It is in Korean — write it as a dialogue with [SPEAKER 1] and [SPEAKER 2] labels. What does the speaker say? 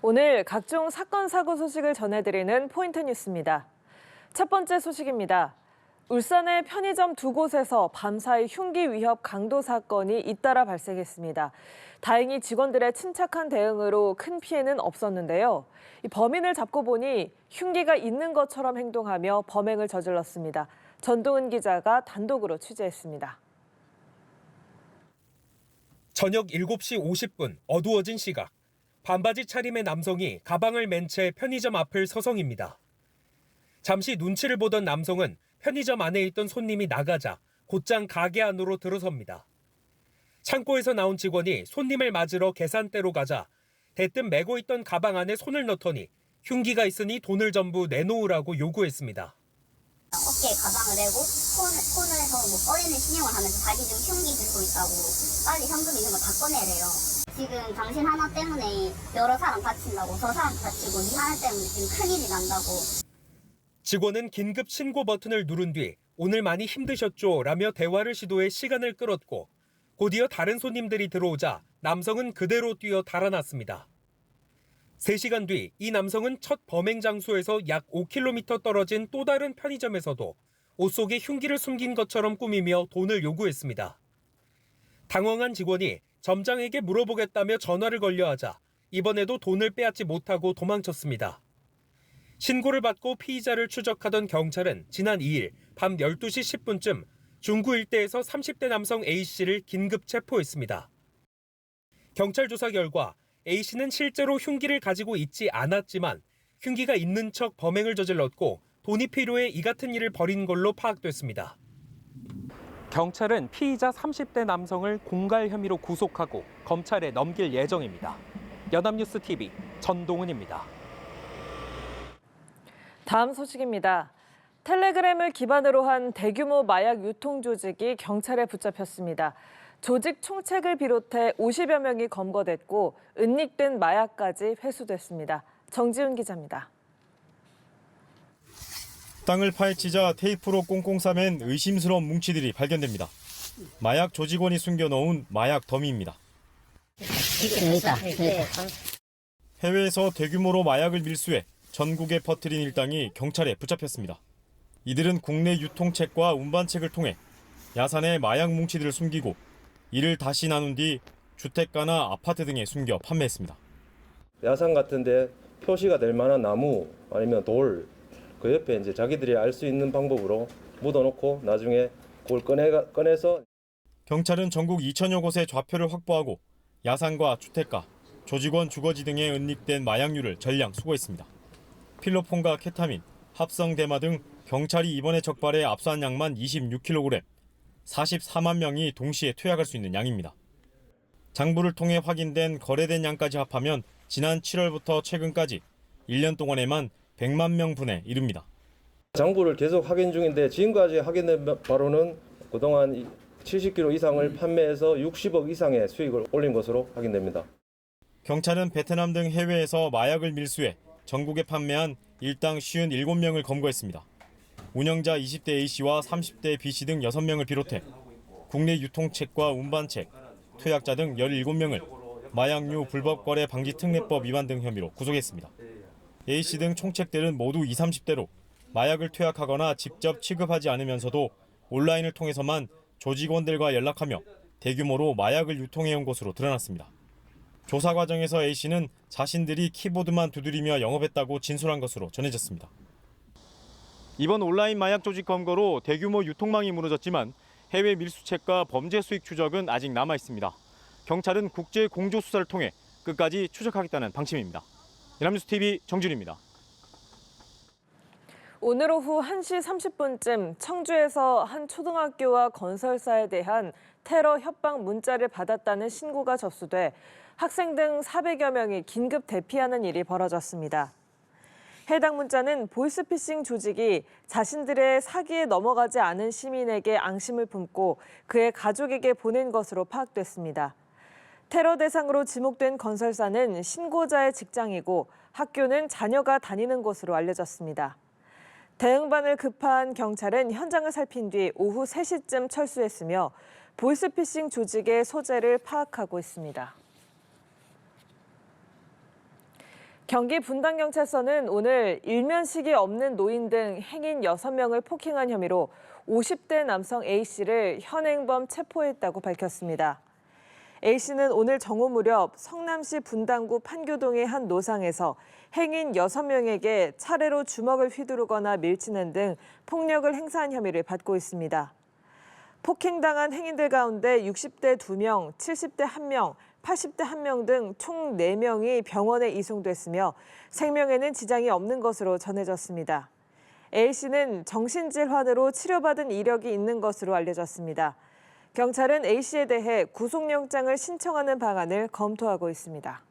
[SPEAKER 1] 오늘 각종 사건, 사고 소식을 전해드리는 포인트 뉴스입니다. 첫 번째 소식입니다. 울산의 편의점 두 곳에서 밤사이 흉기 위협 강도 사건이 잇따라 발생했습니다. 다행히 직원들의 침착한 대응으로 큰 피해는 없었는데요. 이 범인을 잡고 보니 흉기가 있는 것처럼 행동하며 범행을 저질렀습니다. 전동은 기자가 단독으로 취재했습니다.
[SPEAKER 2] 저녁 7시 50분 어두워진 시각. 반바지 차림의 남성이 가방을 맨 채 편의점 앞을 서성입니다. 잠시 눈치를 보던 남성은 편의점 안에 있던 손님이 나가자 곧장 가게 안으로 들어섭니다. 창고에서 나온 직원이 손님을 맞으러 계산대로 가자 대뜸 메고 있던 가방 안에 손을 넣더니 흉기가 있으니 돈을 전부 내놓으라고 요구했습니다.
[SPEAKER 3] 어깨에 가방을 메고 손에서 꺼내는 신용을 하면서 자기 지금 흉기 들고 있다고 빨리 현금 있는 거 다 꺼내래요. 지금 당신 하나 때문에 여러 사람 다친다고, 저 사람 다치고 네 하나 때문에 지금 큰일이 난다고.
[SPEAKER 2] 직원은 긴급 신고 버튼을 누른 뒤 오늘 많이 힘드셨죠? 라며 대화를 시도해 시간을 끌었고 곧이어 다른 손님들이 들어오자 남성은 그대로 뛰어 달아났습니다. 3시간 뒤 이 남성은 첫 범행 장소에서 약 5km 떨어진 또 다른 편의점에서도 옷 속에 흉기를 숨긴 것처럼 꾸미며 돈을 요구했습니다. 당황한 직원이 점장에게 물어보겠다며 전화를 걸려 하자 이번에도 돈을 빼앗지 못하고 도망쳤습니다. 신고를 받고 피의자를 추적하던 경찰은 지난 2일 밤 12시 10분쯤 중구 일대에서 30대 남성 A씨를 긴급 체포했습니다. 경찰 조사 결과 A씨는 실제로 흉기를 가지고 있지 않았지만 흉기가 있는 척 범행을 저질렀고 돈이 필요해 이 같은 일을 벌인 걸로 파악됐습니다. 경찰은 피의자 30대 남성을 공갈 혐의로 구속하고 검찰에 넘길 예정입니다. 연합뉴스 TV 전동은입니다.
[SPEAKER 1] 다음 소식입니다. 텔레그램을 기반으로 한 대규모 마약 유통 조직이 경찰에 붙잡혔습니다. 조직 총책을 비롯해 50여 명이 검거됐고 은닉된 마약까지 회수됐습니다. 정지훈 기자입니다.
[SPEAKER 4] 땅을 파헤치자 테이프로 꽁꽁 싸맨 의심스러운 뭉치들이 발견됩니다. 마약 조직원이 숨겨놓은 마약 더미입니다. 해외에서 대규모로 마약을 밀수해 전국에 퍼뜨린 일당이 경찰에 붙잡혔습니다. 이들은 국내 유통책과 운반책을 통해 야산에 마약 뭉치들을 숨기고 이를 다시 나눈 뒤 주택가나 아파트 등에 숨겨 판매했습니다.
[SPEAKER 5] 야산 같은데 표시가 될 만한 나무 아니면 돌, 그 옆에 이제 자기들이 알 수 있는 방법으로 묻어놓고 나중에 그걸 꺼내서.
[SPEAKER 4] 경찰은 전국 2천여 곳의 좌표를 확보하고 야산과 주택가, 조직원 주거지 등에 은닉된 마약류를 전량 수거했습니다. 필로폰과 케타민, 합성 대마 등 경찰이 이번에 적발해 압수한 양만 26kg, 44만 명이 동시에 투약할 수 있는 양입니다. 장부를 통해 확인된 거래된 양까지 합하면 지난 7월부터 최근까지 1년 동안에만 100만 명분에 이릅니다.
[SPEAKER 5] 장부를 계속 확인 중인데 지금까지 확인된 바로는 그동안 70kg 이상을 판매해서 60억 이상의 수익을 올린 것으로 확인됩니다.
[SPEAKER 4] 경찰은 베트남 등 해외에서 마약을 밀수해 전국에 판매한 일당 57명을 검거했습니다. 운영자 20대 A씨와 30대 B씨 등 6명을 비롯해 국내 유통책과 운반책, 투약자 등 17명을 마약류 불법 거래 방지 특례법 위반 등 혐의로 구속했습니다. A씨 등 총책들은 모두 20, 30대로 마약을 투약하거나 직접 취급하지 않으면서도 온라인을 통해서만 조직원들과 연락하며 대규모로 마약을 유통해온 것으로 드러났습니다. 조사 과정에서 A씨는 자신들이 키보드만 두드리며 영업했다고 진술한 것으로 전해졌습니다. 이번 온라인 마약 조직 검거로 대규모 유통망이 무너졌지만 해외 밀수책과 범죄 수익 추적은 아직 남아 있습니다. 경찰은 국제 공조 수사를 통해 끝까지 추적하겠다는 방침입니다. 연합뉴스 TV 정준입니다.
[SPEAKER 1] 오늘 오후 1시 30분쯤 청주에서 한 초등학교와 건설사에 대한 테러 협박 문자를 받았다는 신고가 접수돼 학생 등 400여 명이 긴급 대피하는 일이 벌어졌습니다. 해당 문자는 보이스피싱 조직이 자신들의 사기에 넘어가지 않은 시민에게 앙심을 품고 그의 가족에게 보낸 것으로 파악됐습니다. 테러 대상으로 지목된 건설사는 신고자의 직장이고 학교는 자녀가 다니는 곳으로 알려졌습니다. 대응반을 급파한 경찰은 현장을 살핀 뒤 오후 3시쯤 철수했으며 보이스피싱 조직의 소재를 파악하고 있습니다. 경기 분당경찰서는 오늘 일면식이 없는 노인 등 행인 6명을 폭행한 혐의로 50대 남성 A씨를 현행범 체포했다고 밝혔습니다. A씨는 오늘 정오 무렵 성남시 분당구 판교동의 한 노상에서 행인 6명에게 차례로 주먹을 휘두르거나 밀치는 등 폭력을 행사한 혐의를 받고 있습니다. 폭행당한 행인들 가운데 60대 2명, 70대 1명, 80대 1명 등 총 4명이 병원에 이송됐으며 생명에는 지장이 없는 것으로 전해졌습니다. A씨는 정신질환으로 치료받은 이력이 있는 것으로 알려졌습니다. 경찰은 A씨에 대해 구속영장을 신청하는 방안을 검토하고 있습니다.